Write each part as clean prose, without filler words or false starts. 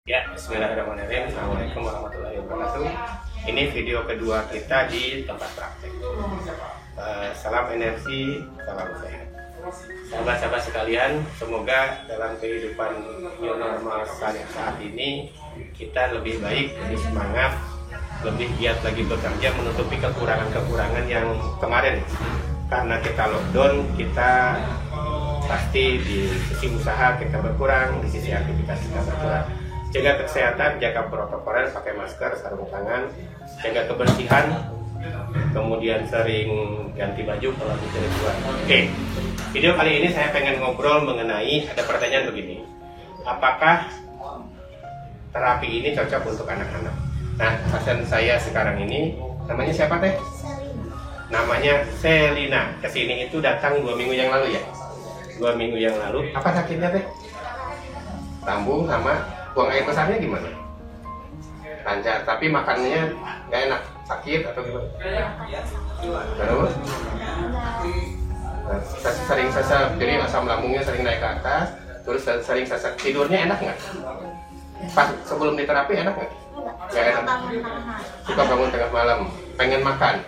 Ya, bismillahirrahmanirrahim. Assalamualaikum warahmatullahi wabarakatuh. Ini video kedua kita di tempat praktek. Salam energi, salam sehat. Sahabat-sahabat sekalian, semoga dalam kehidupan new normal saat ini kita lebih baik, lebih semangat, lebih giat lagi bekerja menutupi kekurangan-kekurangan yang kemarin. Karena kita lockdown, kita pasti di sisi usaha kita berkurang, di sisi aktivitas kita berkurang. Jaga kesehatan, jaga protokoler, pakai masker, sarung tangan, jaga kebersihan, kemudian sering ganti baju kalau bisa keluar. Oke, video kali ini saya pengen ngobrol mengenai, ada pertanyaan begini, apakah terapi ini cocok untuk anak-anak? Nah, pasien saya sekarang ini, namanya siapa teh? Namanya Selina. Kesini itu datang 2 minggu yang lalu ya? 2 minggu yang lalu. Apa sakitnya teh? Lambung sama buang air besarnya gimana? Lancar, tapi makannya nggak enak, sakit atau gimana? Terus? Sering sesak, jadi asam lambungnya sering naik ke atas, terus sering sesak. Tidurnya enak nggak? Pas sebelum diterapi enak nggak? Nggak enak. Suka bangun tengah malam, pengen makan,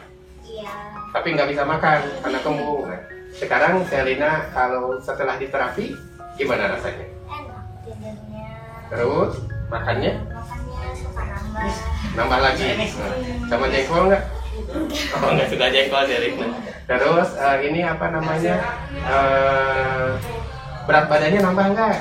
tapi nggak bisa makan karena kembung. Nah, sekarang Selina kalau setelah diterapi gimana rasanya? Terus makannya suka nambah lagi. Sama jengkol nggak? Oh, nggak suka jengkol dari. Terus ini apa namanya, berat badannya nambah nggak?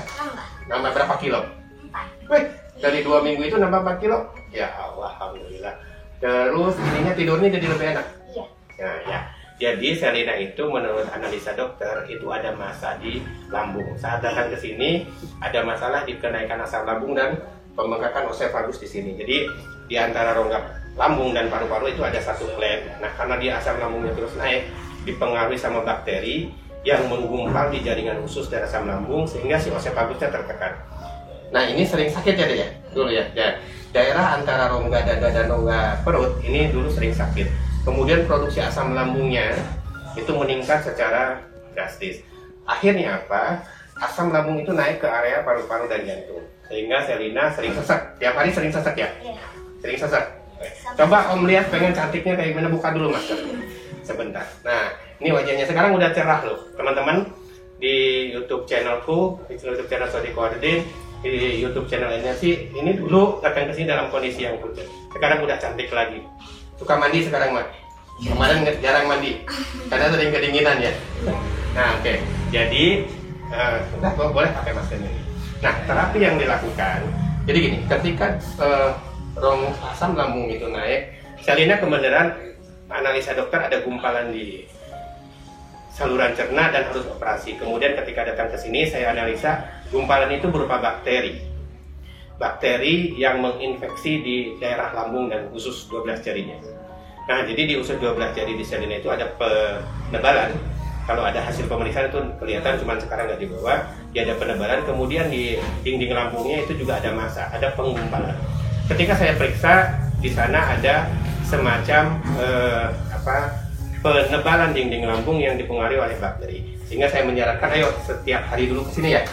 Nambah berapa kilo? 4. Wih, dari 2 minggu itu nambah 4 kilo? Ya Allah, alhamdulillah. Terus ininya tidurnya jadi lebih enak? Iya. Nah ya, jadi Selina itu menurut analisa dokter itu ada massa di lambung. Saat datang ke sini ada masalah di kenaikan asam lambung dan pembengkakan oesophagus di sini. Jadi di antara rongga lambung dan paru-paru itu ada satu flap. Nah, karena dia asam lambungnya terus naik, dipengaruhi sama bakteri yang menggumpal di jaringan usus dan asam lambung sehingga si oesofagusnya tertekan. Nah, ini sering sakit ya deh ya? Dulu ya. Daerah antara rongga dada dan rongga perut ini dulu sering sakit. Kemudian produksi asam lambungnya itu meningkat secara drastis. Akhirnya apa? Asam lambung itu naik ke area paru-paru dan jantung. Sehingga Selina sering sesak. Tiap hari sering sesak ya? Iya. Sering sesak. Coba Om lihat pengen cantiknya kayak gimana, buka dulu masker. Sebentar. Nah, ini wajahnya sekarang udah cerah loh. Teman-teman di YouTube channelku, di YouTube channel Sodiko Ardin, di YouTube channel Energi, ini dulu datang ke sini dalam kondisi yang pucat. Sekarang udah cantik lagi. Suka mandi sekarang, Mak? Kemarin jarang mandi karena sering kedinginan ya. Nah, oke. Jadi udah boleh pakai masker ini. Nah, terapi yang dilakukan, jadi gini, ketika asam lambung itu naik, Selina kebenaran analisa dokter ada gumpalan di saluran cerna dan harus operasi. Kemudian ketika datang ke sini saya analisa gumpalan itu berupa bakteri yang menginfeksi di daerah lambung dan usus 12 jarinya. Nah, jadi di usus 12 jari di Selina itu ada penebalan. Kalau ada hasil pemeriksaan itu kelihatan, cuman sekarang nggak dibawa. Dia ada penebalan, kemudian di dinding lambungnya itu juga ada massa, ada penggumpalan. Ketika saya periksa, di sana ada semacam penebalan dinding lambung yang dipengaruhi oleh bakteri. Sehingga saya menyarankan, ayo setiap hari dulu ke sini ya.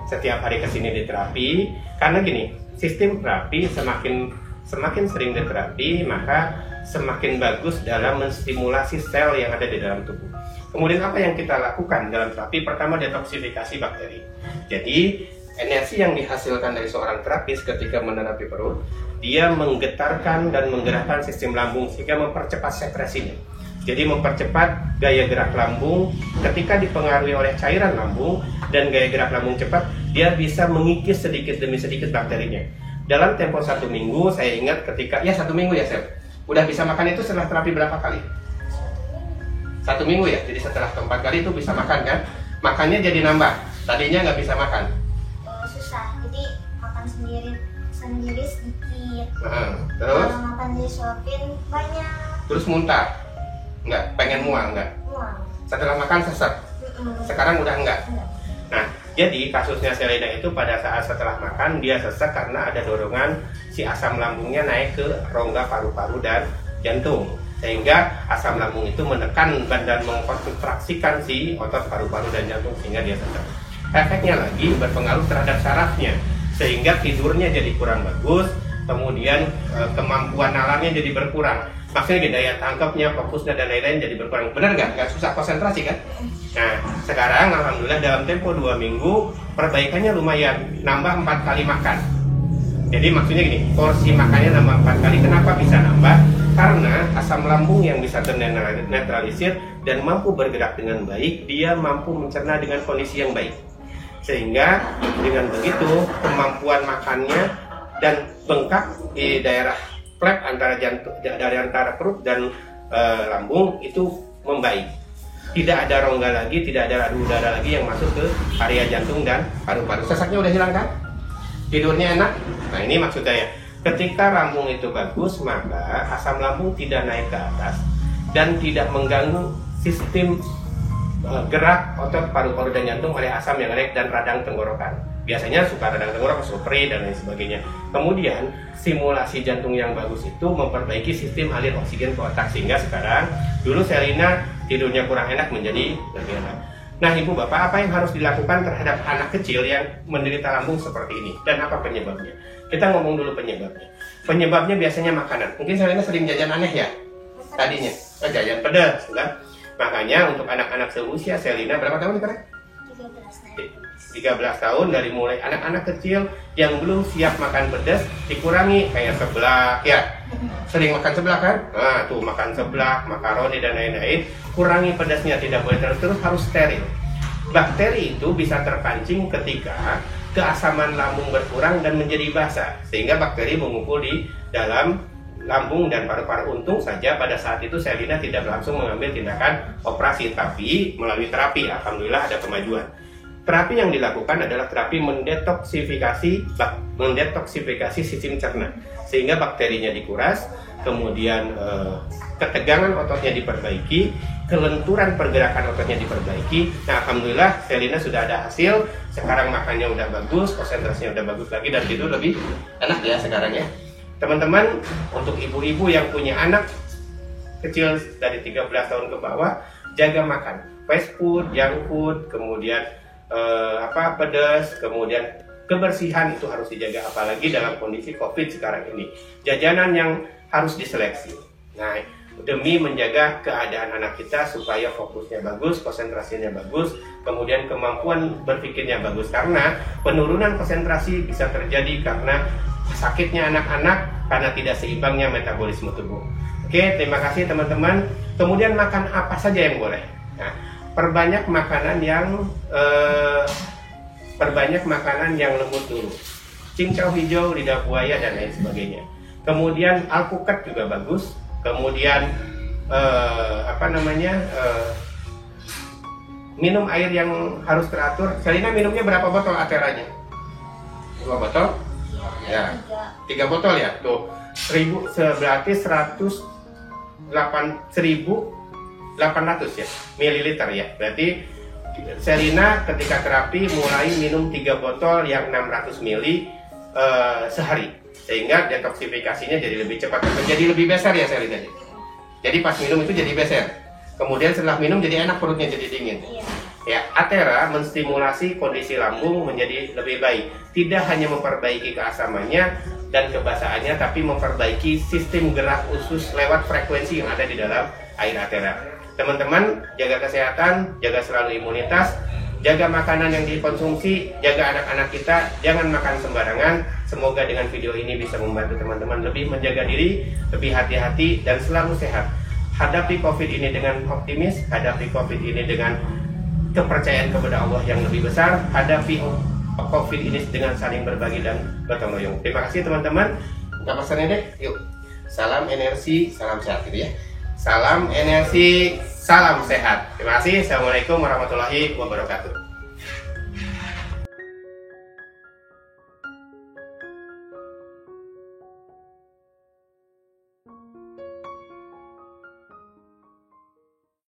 Setiap hari ke sini diterapi. Karena gini, sistem terapi semakin sering diterapi, maka semakin bagus dalam menstimulasi sel yang ada di dalam tubuh. Kemudian apa yang kita lakukan dalam terapi? Pertama, detoksifikasi bakteri. Jadi energi yang dihasilkan dari seorang terapis ketika menerapi perut, dia menggetarkan dan menggerakkan sistem lambung sehingga mempercepat sekresinya. Jadi mempercepat gaya gerak lambung. Ketika dipengaruhi oleh cairan lambung dan gaya gerak lambung cepat, dia bisa mengikis sedikit demi sedikit bakterinya. Dalam tempo 1 minggu, saya ingat ketika, ya 1 minggu ya Sel, udah bisa makan itu setelah terapi berapa kali? 1 minggu ya, jadi setelah keempat kali itu bisa makan kan? Makannya jadi nambah, tadinya nggak bisa makan. Susah, jadi makan sendiri sedikit. Terus? Kalau makan disuapin banyak. Terus muntah? Nggak, pengen mual nggak? Mual. Setelah makan sesak? Sekarang udah enggak? Nah, jadi kasusnya Selina itu pada saat setelah makan dia sesak karena ada dorongan si asam lambungnya naik ke rongga paru-paru dan jantung. Sehingga asam lambung itu menekan dan mengkontraksikan si otot paru-paru dan jantung sehingga dia sesak. Efeknya lagi berpengaruh terhadap sarafnya. sehingga tidurnya jadi kurang bagus, kemudian kemampuan nalarnya jadi berkurang. Maksudnya daya tangkapnya, fokusnya dan lain-lain jadi berkurang. Benar nggak? Nggak susah konsentrasi kan? Nah, sekarang alhamdulillah dalam tempo 2 minggu perbaikannya lumayan, nambah 4 kali makan. Jadi maksudnya gini, porsi makannya nambah 4 kali. Kenapa bisa nambah? Karena asam lambung yang bisa ternetralisir dan mampu bergerak dengan baik, dia mampu mencerna dengan kondisi yang baik. Sehingga dengan begitu kemampuan makannya dan bengkak di daerah flap antara jantung, dari antara perut dan lambung itu membaik. Tidak ada rongga lagi, tidak ada adu udara lagi yang masuk ke area jantung dan paru-paru. Sesaknya udah hilang kan? Tidurnya enak. Nah ini maksud saya. Ketika lambung itu bagus, maka asam lambung tidak naik ke atas dan tidak mengganggu sistem gerak otot paru-paru dan jantung oleh asam yang naik dan radang tenggorokan. Biasanya suka radang tenggorokan, supri dan lain sebagainya. Kemudian stimulasi jantung yang bagus itu memperbaiki sistem alir oksigen ke otak, sehingga sekarang dulu Selina tidurnya kurang enak menjadi lebih enak. Nah ibu bapak, apa yang harus dilakukan terhadap anak kecil yang menderita lambung seperti ini dan apa penyebabnya? Kita ngomong dulu penyebabnya. Penyebabnya biasanya makanan. Mungkin Selina sering jajan aneh ya tadinya, jajan pedas kan? Makanya untuk anak-anak seusia Selina, berapa tahun sekarang? 13 tahun, dari mulai anak-anak kecil yang belum siap makan pedas dikurangi, kayak seblak ya, sering makan seblak kan? Nah tuh makan seblak, makaroni dan lain-lain, kurangi pedasnya, tidak boleh terus harus steril. Bakteri itu bisa terpancing ketika keasaman lambung berkurang dan menjadi basah, sehingga bakteri mengumpul di dalam lambung dan paru-paru. Untung saja pada saat itu Selina tidak langsung mengambil tindakan operasi, tapi melalui terapi, alhamdulillah ada kemajuan. Terapi yang dilakukan adalah terapi mendetoksifikasi sistem cerna, sehingga bakterinya dikuras, kemudian ketegangan ototnya diperbaiki, kelenturan pergerakan ototnya diperbaiki. Nah alhamdulillah Selina sudah ada hasil. Sekarang makannya udah bagus, konsentrasinya udah bagus lagi, dan tidur lebih enak ya sekarang ya. Teman-teman, untuk ibu-ibu yang punya anak kecil dari 13 tahun ke bawah, jaga makan fast food, junk food, kemudian pedas, kemudian kebersihan itu harus dijaga, apalagi dalam kondisi COVID sekarang ini. Jajanan yang harus diseleksi. Nah, demi menjaga keadaan anak kita supaya fokusnya bagus, konsentrasinya bagus, kemudian kemampuan berpikirnya bagus. Karena penurunan konsentrasi bisa terjadi karena sakitnya anak-anak, karena tidak seimbangnya metabolisme tubuh. Oke, terima kasih teman-teman. Kemudian makan apa saja yang boleh. Nah, perbanyak makanan yang lembut dulu, cincau hijau, lidah buaya dan lain sebagainya. Kemudian alpukat juga bagus. Kemudian minum air yang harus teratur. Selina minumnya berapa botol ateranya? 2 botol? Ya, 3 botol ya. Tuh, 1000 berarti 1.800 ya mililiter ya. Berarti Selina ketika terapi mulai minum 3 botol yang 600 ml sehari, sehingga detoksifikasinya jadi lebih cepat, jadi lebih besar ya Selina. Jadi pas minum itu jadi beser, kemudian setelah minum jadi enak, perutnya jadi dingin. Ya, Atera menstimulasi kondisi lambung menjadi lebih baik. Tidak hanya memperbaiki keasamannya dan kebasahannya, tapi memperbaiki sistem gerak usus lewat frekuensi yang ada di dalam air Atera. Teman-teman, jaga kesehatan, jaga selalu imunitas, jaga makanan yang dikonsumsi, jaga anak-anak kita, jangan makan sembarangan. Semoga dengan video ini bisa membantu teman-teman lebih menjaga diri, lebih hati-hati, dan selalu sehat. Hadapi COVID ini dengan optimis, hadapi COVID ini dengan kepercayaan kepada Allah yang lebih besar, hadapi COVID ini dengan saling berbagi dan gotong royong. Terima kasih teman-teman. Kita pesannya deh, yuk. Salam energi, salam sehat gitu ya. Salam energi, salam sehat. Terima kasih. Assalamualaikum warahmatullahi wabarakatuh.